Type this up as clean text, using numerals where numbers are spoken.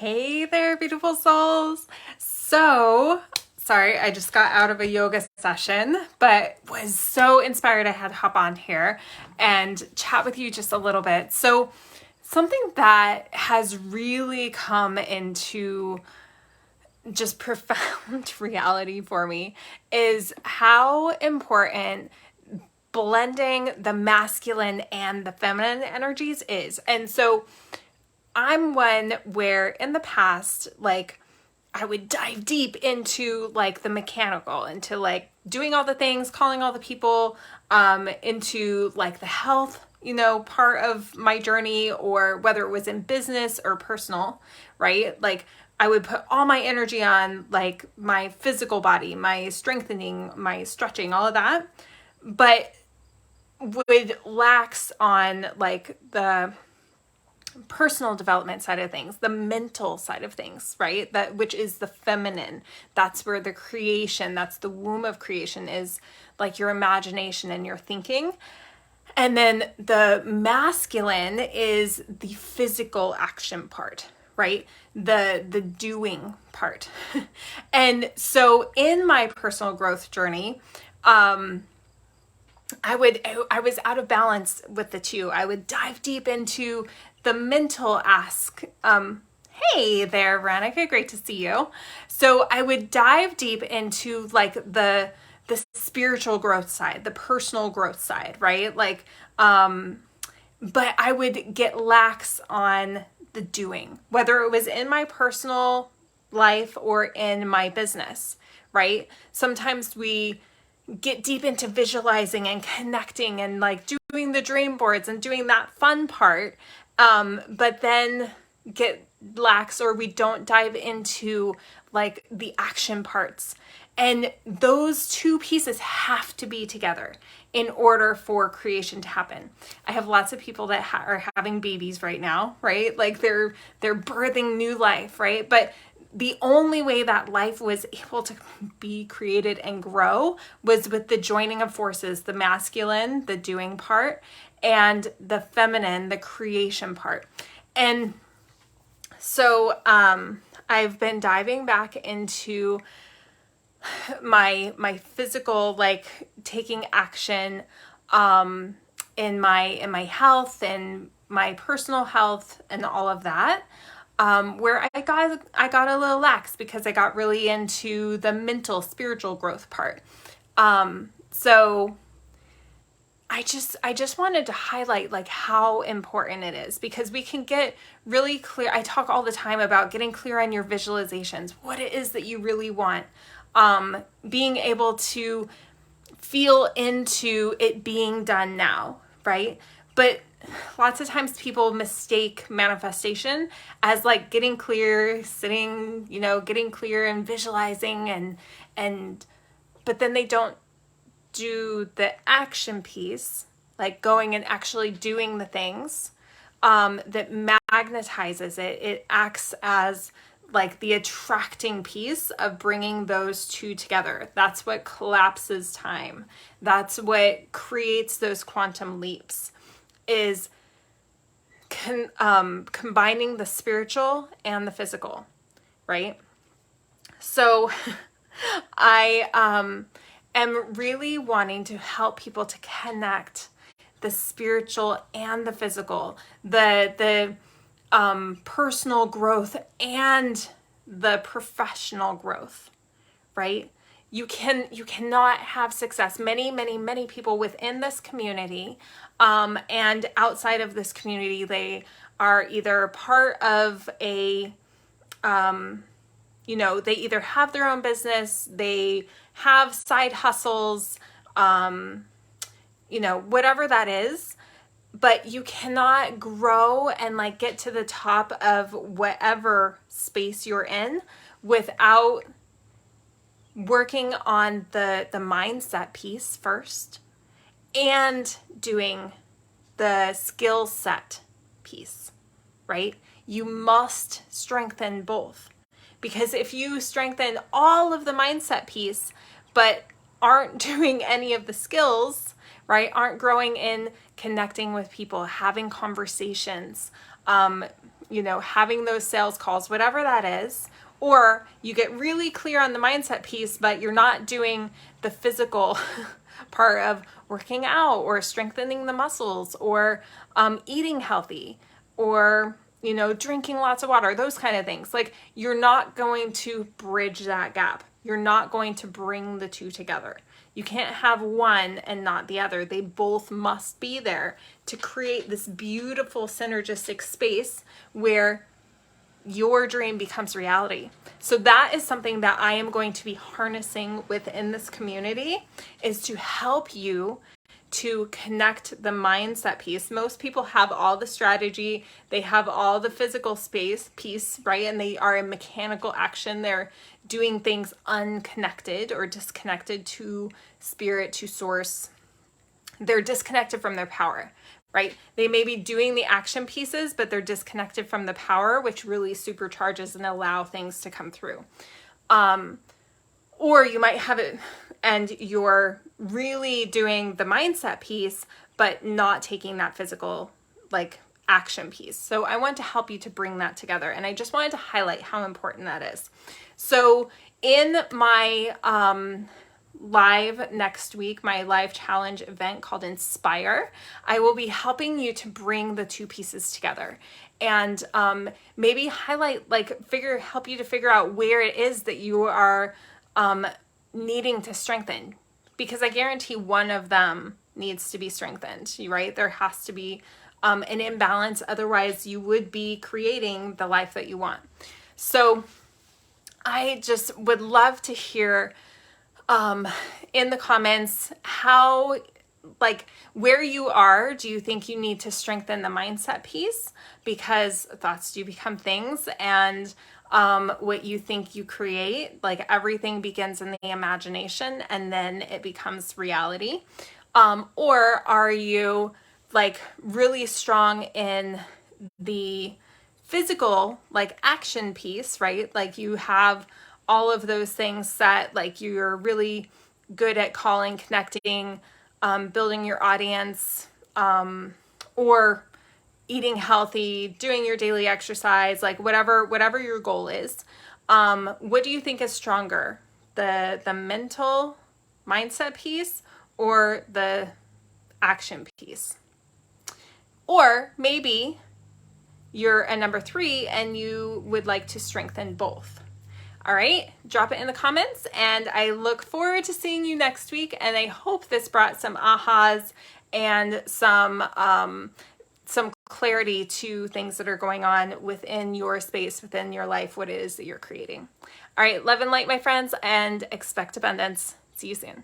Hey there, beautiful souls. So, sorry, I just got out of a yoga session, but was so inspired I had to hop on here and chat with you just a little bit. So, something that has really come into just profound reality for me is how important blending the masculine and the feminine energies is. And so, I'm one where in the past, like, I would dive deep into like the mechanical, into like doing all the things, calling all the people, into like the health, part of my journey, or whether it was in business or personal, right? Like I would put all my energy on like my physical body, my strengthening, my stretching, all of that, but would lax on like the personal development side of things, the mental side of things, right? That which is the feminine. That's where the creation, that's the womb of creation, is like your imagination and your thinking. And then the masculine is the physical action part, right? The doing part. And so in my personal growth journey, I was out of balance with the two. I would dive deep into the mental ask. Hey there, Veronica, great to see you. So I would dive deep into like the spiritual growth side, the personal growth side, right? Like, but I would get lax on the doing, whether it was in my personal life or in my business, right? Sometimes we get deep into visualizing and connecting and like doing the dream boards and doing that fun part, but then get lax, or we don't dive into like the action parts. And those two pieces have to be together in order for creation to happen. I have lots of people that are having babies right now, right? Like they're birthing new life, right? But the only way that life was able to be created and grow was with the joining of forces, the masculine, the doing part, and the feminine, the creation part. And so I've been diving back into my physical, like taking action in my health and my personal health and all of that. Where I got a little lax because I got really into the mental, spiritual growth part. So I just wanted to highlight like how important it is, because we can get really clear. I talk all the time about getting clear on your visualizations, what it is that you really want, being able to feel into it being done now, right? But lots of times people mistake manifestation as like getting clear, sitting, getting clear and visualizing and but then they don't do the action piece, like going and actually doing the things, that magnetizes it. It acts as like the attracting piece of bringing those two together. That's what collapses time. That's what creates those quantum leaps, is combining the spiritual and the physical, right? So I am really wanting to help people to connect the spiritual and the physical, the personal growth and the professional growth, right? You cannot have success. Many people within this community, and outside of this community, they are either part of a, they either have their own business, they have side hustles, whatever that is. But you cannot grow and like get to the top of whatever space you're in without working on the mindset piece first and doing the skill set piece, right? You must strengthen both, because if you strengthen all of the mindset piece but aren't doing any of the skills, right, aren't growing in connecting with people, having conversations, having those sales calls, whatever that is, or you get really clear on the mindset piece, but you're not doing the physical part of working out or strengthening the muscles or eating healthy or, drinking lots of water, those kind of things. Like, you're not going to bridge that gap. You're not going to bring the two together. You can't have one and not the other. They both must be there to create this beautiful synergistic space where your dream becomes reality. So that is something that I am going to be harnessing within this community, is to help you to connect the mindset piece. Most people have all the strategy, they have all the physical space piece, right? And they are in mechanical action. They're doing things unconnected or disconnected to spirit, to source. They're disconnected from their power, right? They may be doing the action pieces, but they're disconnected from the power, which really supercharges and allow things to come through. Or you might have it and you're really doing the mindset piece, but not taking that physical, like, action piece. So I want to help you to bring that together. And I just wanted to highlight how important that is. So in my live next week, my live challenge event called Inspire, I will be helping you to bring the two pieces together and maybe highlight, help you to figure out where it is that you are needing to strengthen, because I guarantee one of them needs to be strengthened, right? There has to be an imbalance. Otherwise you would be creating the life that you want. So I just would love to hear in the comments how, where you are. Do you think you need to strengthen the mindset piece? Because thoughts do become things, and what you think you create, like, everything begins in the imagination and then it becomes reality. Or are you really strong in the physical, action piece, right? Like, you have all of those things set, you're really good at calling, connecting, building your audience, or eating healthy, doing your daily exercise, whatever your goal is. What do you think is stronger, the mental mindset piece or the action piece? Or maybe you're a number 3 and you would like to strengthen both. All right, drop it in the comments, and I look forward to seeing you next week. And I hope this brought some ahas and some clarity to things that are going on within your space, within your life, what it is that you're creating. All right, love and light, my friends, and expect abundance. See you soon.